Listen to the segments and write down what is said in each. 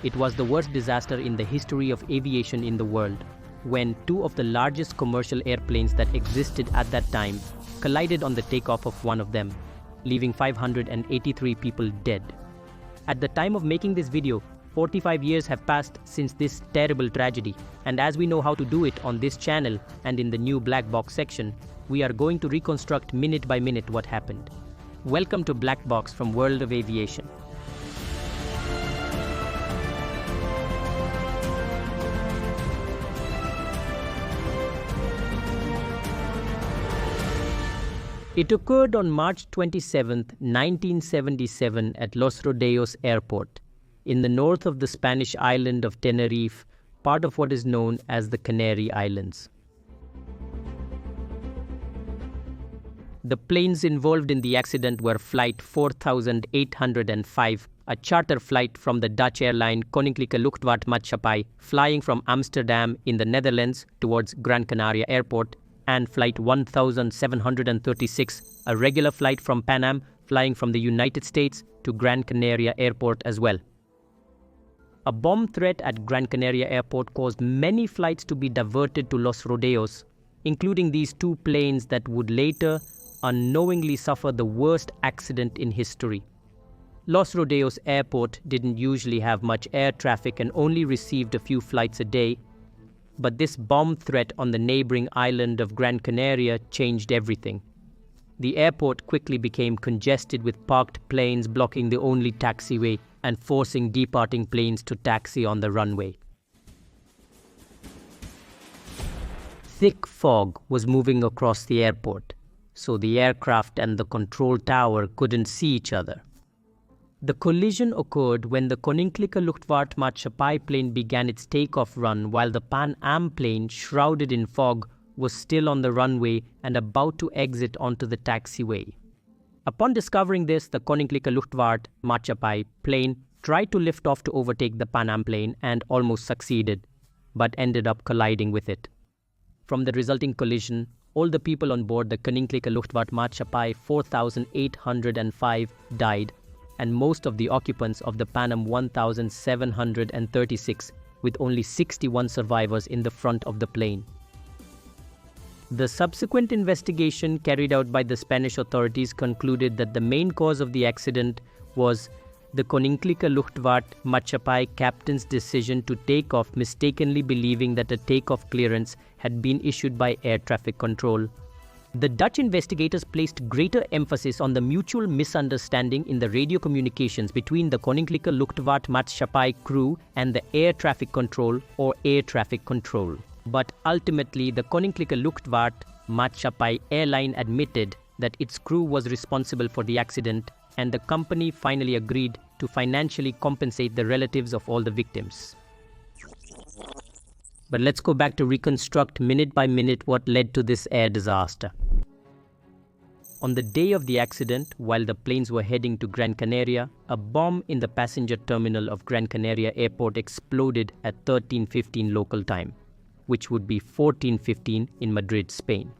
It was the worst disaster in the history of aviation in the world, when two of the largest commercial airplanes that existed at that time collided on the takeoff of one of them, leaving 583 people dead. At the time of making this video, 45 years have passed since this terrible tragedy, and as we know how to do it on this channel and in the new black box section, we are going to reconstruct minute by minute what happened. Welcome to Black Box from World of Aviation. It occurred on March 27, 1977 at Los Rodeos Airport, in the north of the Spanish island of Tenerife, part of what is known as the Canary Islands. The planes involved in the accident were Flight 4805, a charter flight from the Dutch airline Koninklijke Luchtvaartmaatschappij, flying from Amsterdam in the Netherlands towards Gran Canaria Airport, and Flight 1736, a regular flight from Pan Am, flying from the United States to Gran Canaria Airport as well. A bomb threat at Gran Canaria Airport caused many flights to be diverted to Los Rodeos, including these two planes that would later unknowingly suffer the worst accident in history. Los Rodeos Airport didn't usually have much air traffic and only received a few flights a day, but this bomb threat on the neighboring island of Gran Canaria changed everything. The airport quickly became congested with parked planes blocking the only taxiway and forcing departing planes to taxi on the runway. Thick fog was moving across the airport, so the aircraft and the control tower couldn't see each other. The collision occurred when the Koninklijke Luchtvaartmaatschappij plane began its takeoff run while the Pan Am plane, shrouded in fog, was still on the runway and about to exit onto the taxiway. Upon discovering this, the Koninklijke Luchtvaartmaatschappij plane tried to lift off to overtake the Pan Am plane and almost succeeded, but ended up colliding with it. From the resulting collision, all the people on board the Koninklijke Luchtvaartmaatschappij 4805 died, and most of the occupants of the Pan Am 1736, with only 61 survivors in the front of the plane. The subsequent investigation carried out by the Spanish authorities concluded that the main cause of the accident was the Koninklijke Luchtvaartmaatschappij captain's decision to take off, mistakenly believing that a takeoff clearance had been issued by air traffic control. The Dutch investigators placed greater emphasis on the mutual misunderstanding in the radio communications between the Koninklijke Luchtvaartmaatschappij crew and the air traffic control or air traffic control. But ultimately, the Koninklijke Luchtvaartmaatschappij airline admitted that its crew was responsible for the accident, and the company finally agreed to financially compensate the relatives of all the victims. But let's go back to reconstruct minute by minute what led to this air disaster. On the day of the accident, while the planes were heading to Gran Canaria, a bomb in the passenger terminal of Gran Canaria Airport exploded at 13:15 local time, which would be 14:15 in Madrid, Spain.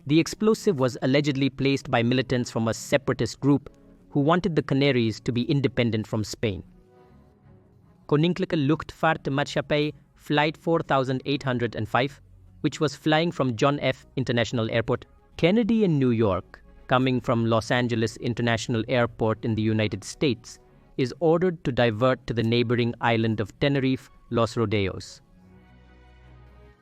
The explosive was allegedly placed by militants from a separatist group who wanted the Canaries to be independent from Spain. Koninklijke Luchtvaartmaatschappij Flight 4805, which was flying from John F. International Airport, Kennedy in New York, coming from Los Angeles International Airport in the United States, is ordered to divert to the neighboring island of Tenerife, Los Rodeos.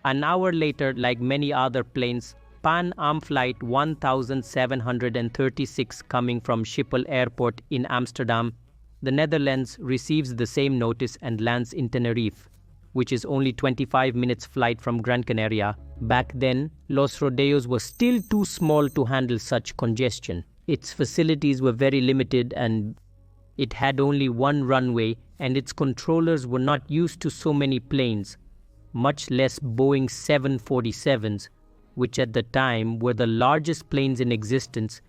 An hour later, like many other planes, Pan Am Flight 1736 coming from Schiphol Airport in Amsterdam, the Netherlands, receives the same notice and lands in Tenerife, which is only 25 minutes flight from Gran Canaria. Back then, Los Rodeos was still too small to handle such congestion. Its facilities were very limited and it had only one runway, and its controllers were not used to so many planes, much less Boeing 747s, which at the time were the largest planes in existence,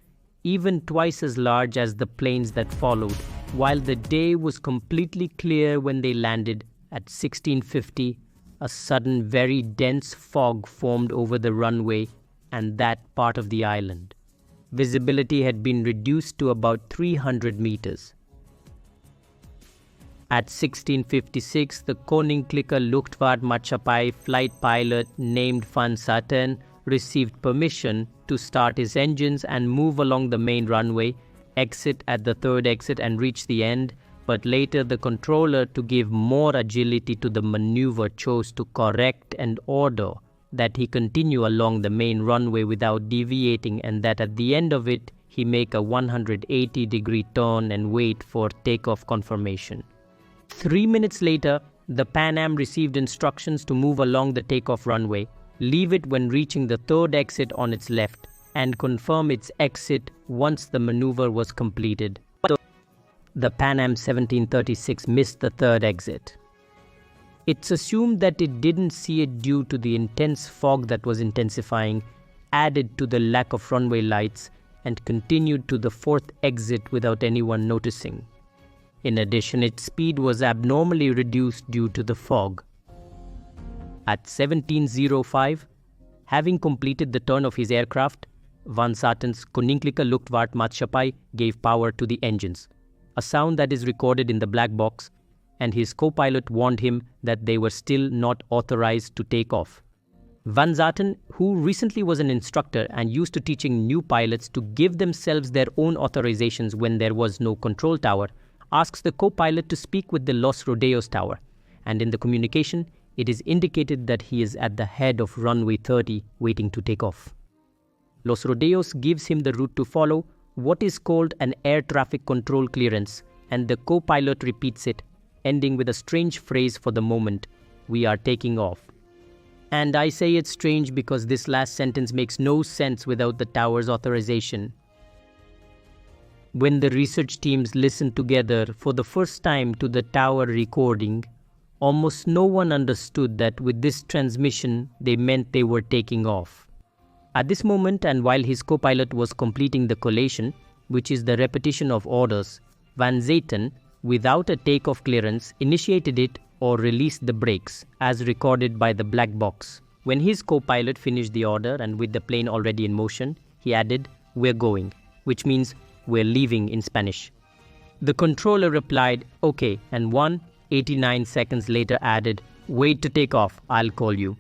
even twice as large as the planes that followed. While the day was completely clear when they landed, at 16:50, a sudden very dense fog formed over the runway and that part of the island. Visibility had been reduced to about 300 meters. At 16:56, the Koninklijke Luchtvaartmaatschappij flight pilot named Van Satten received permission to start his engines and move along the main runway, exit at the third exit and reach the end, but later the controller, to give more agility to the maneuver, chose to correct and order that he continue along the main runway without deviating, and that at the end of it he make a 180-degree turn and wait for takeoff confirmation. 3 minutes later, the Pan Am received instructions to move along the takeoff runway, leave it when reaching the third exit on its left, and confirm its exit once the maneuver was completed. The Pan Am 1736 missed the third exit. It's assumed that it didn't see it due to the intense fog that was intensifying, added to the lack of runway lights, and continued to the fourth exit without anyone noticing. In addition, its speed was abnormally reduced due to the fog. At 17:05, having completed the turn of his aircraft, Van Satten's Koninklijke Luchtvaartmaatschappij gave power to the engines, a sound that is recorded in the black box, and his co-pilot warned him that they were still not authorized to take off. Van Satten, who recently was an instructor and used to teaching new pilots to give themselves their own authorizations when there was no control tower, asks the co-pilot to speak with the Los Rodeos tower, and in the communication, it is indicated that he is at the head of runway 30 waiting to take off. Los Rodeos gives him the route to follow, what is called an air traffic control clearance, and the co-pilot repeats it, ending with a strange phrase for the moment, "We are taking off." And I say it's strange because this last sentence makes no sense without the tower's authorization. When the research teams listened together for the first time to the tower recording, almost no one understood that with this transmission they meant they were taking off. At this moment, and while his co-pilot was completing the collation, which is the repetition of orders, Van Satten, without a takeoff clearance, initiated it or released the brakes, as recorded by the black box. When his co-pilot finished the order and with the plane already in motion, he added, "We're going," which means "we're leaving" in Spanish. The controller replied, "Okay," and 89 seconds later added, "Wait to take off, I'll call you."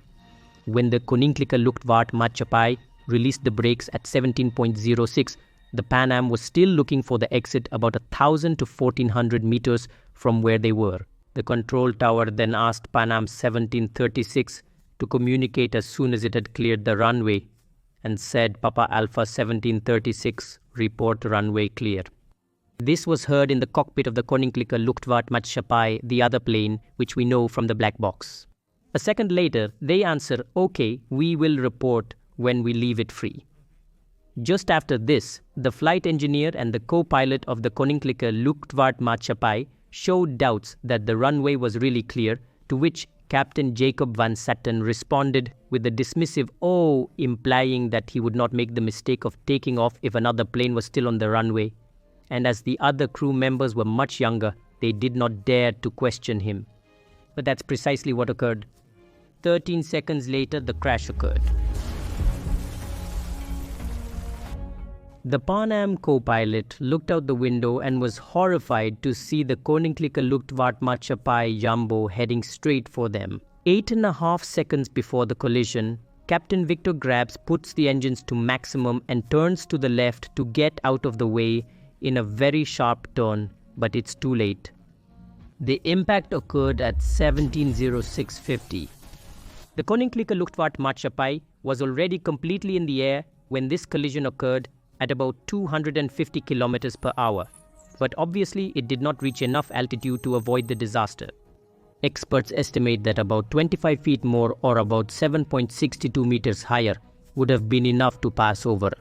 When the Koninklijke Luchtvaartmaatschappij released the brakes at 17:06, the Pan Am was still looking for the exit about 1,000 to 1,400 meters from where they were. The control tower then asked Pan Am 1736 to communicate as soon as it had cleared the runway, and said, "Papa Alpha 1736, report runway clear." This was heard in the cockpit of the Koninklijke Luchtvaartmaatschappij, the other plane, which we know from the black box. A second later, they answer, "Okay, we will report when we leave it free." Just after this, the flight engineer and the co-pilot of the Koninklijke Luchtvaartmaatschappij showed doubts that the runway was really clear, to which Captain Jacob Van Satten responded with a dismissive "oh," implying that he would not make the mistake of taking off if another plane was still on the runway. And as the other crew members were much younger, they did not dare to question him. But that's precisely what occurred. 13 seconds later, the crash occurred. The Pan Am co-pilot looked out the window and was horrified to see the Koninklijke Luchtvaartmaatschappij Jumbo heading straight for them. 8.5 seconds before the collision, Captain Victor Grabs puts the engines to maximum and turns to the left to get out of the way in a very sharp turn, but it's too late. The impact occurred at 17:06:50. The Koninklijke Luchtvaartmaatschappij was already completely in the air when this collision occurred at about 250 kilometers per hour, but obviously it did not reach enough altitude to avoid the disaster. Experts estimate that about 25 feet more, or about 7.62 meters higher, would have been enough to pass over.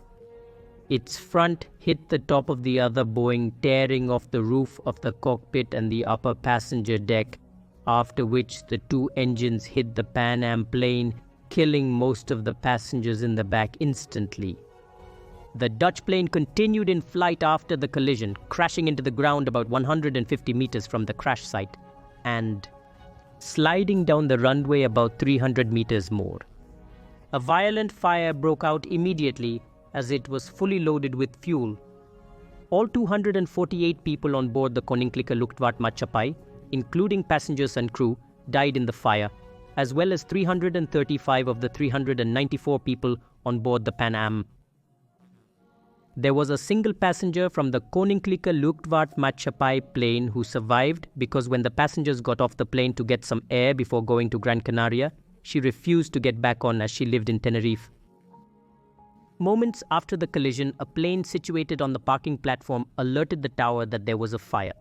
Its front hit the top of the other Boeing, tearing off the roof of the cockpit and the upper passenger deck, after which the two engines hit the Pan Am plane, killing most of the passengers in the back instantly. The Dutch plane continued in flight after the collision, crashing into the ground about 150 meters from the crash site and sliding down the runway about 300 meters more. A violent fire broke out immediately as it was fully loaded with fuel. All 248 people on board the Koninklijke Luchtvaartmaatschappij including passengers and crew, died in the fire, as well as 335 of the 394 people on board the Pan Am. There was a single passenger from the Koninklijke Luchtvaartmaatschappij plane who survived because when the passengers got off the plane to get some air before going to Gran Canaria, she refused to get back on as she lived in Tenerife. Moments after the collision, a plane situated on the parking platform alerted the tower that there was a fire.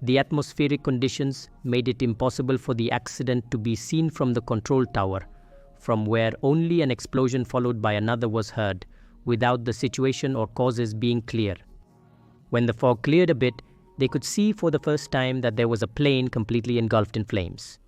The atmospheric conditions made it impossible for the accident to be seen from the control tower, from where only an explosion followed by another was heard, without the situation or causes being clear. When the fog cleared a bit, they could see for the first time that there was a plane completely engulfed in flames.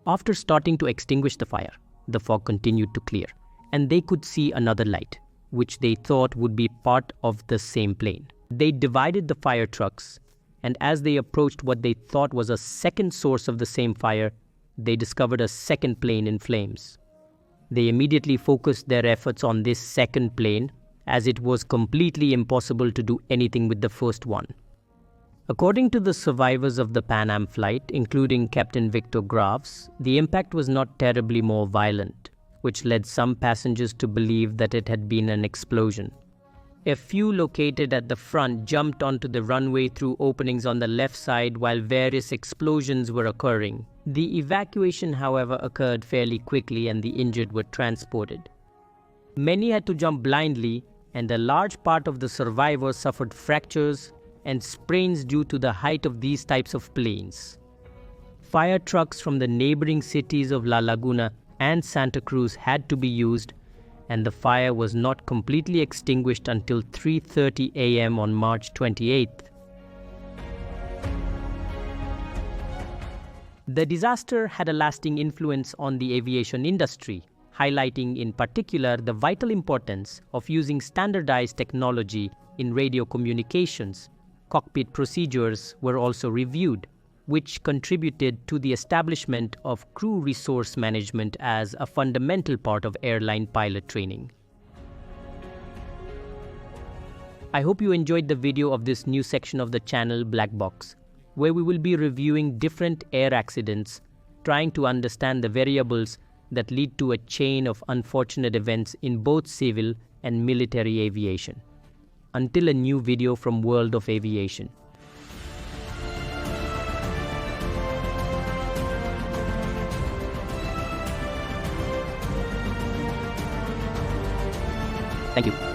After starting to extinguish the fire, the fog continued to clear, and they could see another light, which they thought would be part of the same plane. They divided the fire trucks, and as they approached what they thought was a second source of the same fire, they discovered a second plane in flames. They immediately focused their efforts on this second plane, as it was completely impossible to do anything with the first one. According to the survivors of the Pan Am flight, including Captain Victor Graves, the impact was not terribly more violent, which led some passengers to believe that it had been an explosion. A few located at the front jumped onto the runway through openings on the left side while various explosions were occurring. The evacuation, however, occurred fairly quickly and the injured were transported. Many had to jump blindly, and a large part of the survivors suffered fractures and sprains due to the height of these types of planes. Fire trucks from the neighboring cities of La Laguna and Santa Cruz had to be used, and the fire was not completely extinguished until 3:30 a.m. on March 28th. The disaster had a lasting influence on the aviation industry, highlighting in particular the vital importance of using standardized technology in radio communications. Cockpit procedures were also reviewed, which contributed to the establishment of crew resource management as a fundamental part of airline pilot training. I hope you enjoyed the video of this new section of the channel Black Box, where we will be reviewing different air accidents, trying to understand the variables that lead to a chain of unfortunate events in both civil and military aviation. Until a new video from World of Aviation. Thank you.